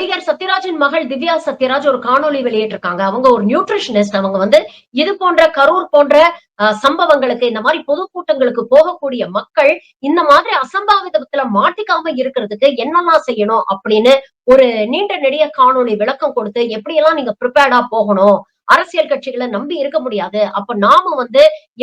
நடிகர் சத்யராஜின் மகள் திவ்யா சத்யராஜ் ஒரு காணொளி வெளியிட்டிருக்காங்க. அவங்க ஒரு நியூட்ரிஷனிஸ்ட். அவங்க இது போன்ற கரூர் போன்ற சம்பவங்களுக்கு, இந்த மாதிரி பொதுக்கூட்டங்களுக்கு போகக்கூடிய மக்கள் இந்த மாதிரி அசம்பாவிதத்துல மாட்டிக்காம இருக்கிறதுக்கு என்னெல்லாம் செய்யணும் அப்படின்னு ஒரு நீண்ட நெடிய காணொளி விளக்கம் கொடுத்து, எப்படியெல்லாம் நீங்க ப்ரிப்பேர்டா போகணும், அரசியல் கட்சிகளை நம்பி இருக்க முடியாது. அப்ப நாம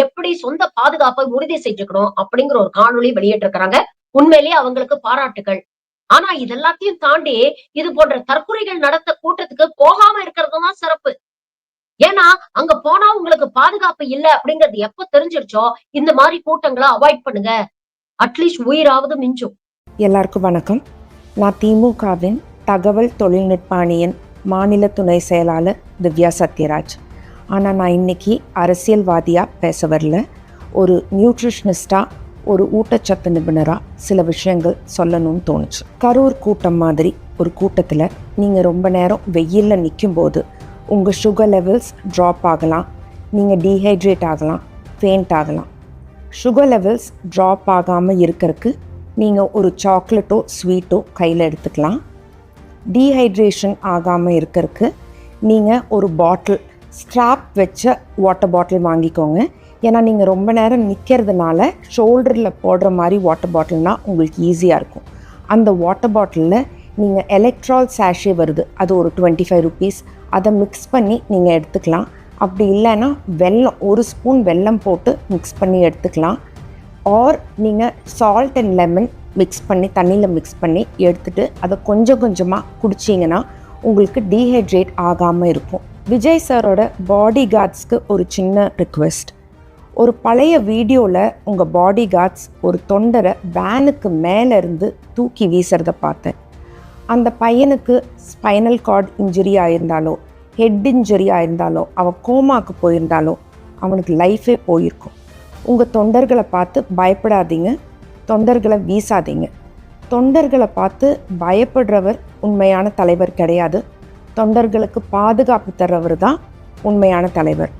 எப்படி சொந்த பாதுகாப்பை உறுதி செஞ்சுக்கணும் அப்படிங்கிற ஒரு காணொளி வெளியிட்டிருக்கிறாங்க. உண்மையிலேயே அவங்களுக்கு பாராட்டுகள். ஆனா இது எல்லாத்தையும் தாண்டி இது போன்ற தற்கொலைகள் நடத்த கூட்டத்துக்கு போகாம இருக்கிறது தான் சிறப்பு. ஏன்னா, அங்க போனா உங்களுக்கு பாதுகாப்பு இல்ல அப்படிங்கிறது எப்ப தெரிஞ்சிருச்சோ, இந்த மாரி கூட்டங்கள அவாய்ட் பண்ணுங்க. அட்லீஸ்ட் உயிராவது மிஞ்சும். எல்லாருக்கும் வணக்கம். நான் திமுகவின் தகவல் தொழில்நுட்ப அணியின் மாநில துணை செயலாளர் திவ்யா சத்யராஜ். ஆனால் நான் இன்னைக்கு அரசியல்வாதியாக பேச வரல. ஒரு நியூட்ரிஷனிஸ்டாக, ஒரு ஊட்டச்சத்து நிபுணராக சில விஷயங்கள் சொல்லணும்னு தோணுச்சு. கரூர் கூட்டம் மாதிரி ஒரு கூட்டத்தில் நீங்கள் ரொம்ப நேரம் வெயிலில் நிற்கும்போது உங்கள் சுகர் லெவல்ஸ் ட்ராப் ஆகலாம், நீங்கள் டீஹைட்ரேட் ஆகலாம், ஃபெயிண்ட் ஆகலாம். சுகர் லெவல்ஸ் ட்ராப் ஆகாமல் இருக்கிறதுக்கு நீங்கள் ஒரு சாக்லேட்டோ ஸ்வீட்டோ கையில் எடுத்துக்கலாம். டீஹைட்ரேஷன் ஆகாமல் இருக்கிறதுக்கு நீங்கள் ஒரு பாட்டில், ஸ்ட்ராப் வச்ச வாட்டர் பாட்டில் வாங்கிக்கோங்க. ஏன்னா நீங்கள் ரொம்ப நேரம் நிற்கிறதுனால ஷோல்டரில் போடுற மாதிரி வாட்டர் பாட்டில்னால் உங்களுக்கு ஈஸியாக இருக்கும். அந்த வாட்டர் பாட்டிலில் நீங்கள் எலக்ட்ரால் சாஷே வருது, அது ஒரு 25 ருபீஸ், அதை மிக்ஸ் பண்ணி நீங்கள் எடுத்துக்கலாம். அப்படி இல்லைன்னா வெல்லம், ஒரு ஸ்பூன் வெல்லம் போட்டு மிக்ஸ் பண்ணி எடுத்துக்கலாம். ஆர் நீங்கள் சால்ட் அண்ட் லெமன் மிக்ஸ் பண்ணி, தண்ணியில் மிக்ஸ் பண்ணி எடுத்துகிட்டு அதை கொஞ்சம் கொஞ்சமாக குடிச்சிங்கன்னா உங்களுக்கு டீஹைட்ரேட் ஆகாமல் இருக்கும். விஜய் சாரோட பாடி கார்ட்ஸ்க்கு ஒரு சின்ன ரிக்வெஸ்ட். ஒரு பழைய வீடியோவில் உங்கள் பாடி கார்ட்ஸ் ஒரு தொண்டரை வேனுக்கு மேலேருந்து தூக்கி வீசுறதை பார்த்தேன். அந்த பையனுக்கு ஸ்பைனல் கார்டு இன்ஜுரி ஆயிருந்தாலோ, ஹெட் இன்ஜுரி ஆயிருந்தாலோ, அவன் கோமாக்கு போயிருந்தாலோ அவனுக்கு லைஃபே போயிருக்கும். உங்கள் தொண்டர்களை பார்த்து பயப்படாதீங்க, தொண்டர்களை வீசாதீங்க. தொண்டர்களை பார்த்து பயப்படுறவர் உண்மையான தலைவர் கிடையாது. தொண்டர்களுக்கு பாதுகாப்பு தர்றவர் தான் உண்மையான தலைவர்.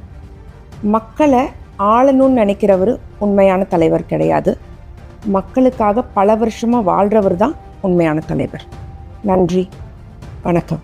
மக்களை ஆளணும்னு நினைக்கிறவர் உண்மையான தலைவர் கிடையாது. மக்களுக்காக பல வருஷமாக வாழ்கிறவர் தான் உண்மையான தலைவர். நன்றி, வணக்கம்.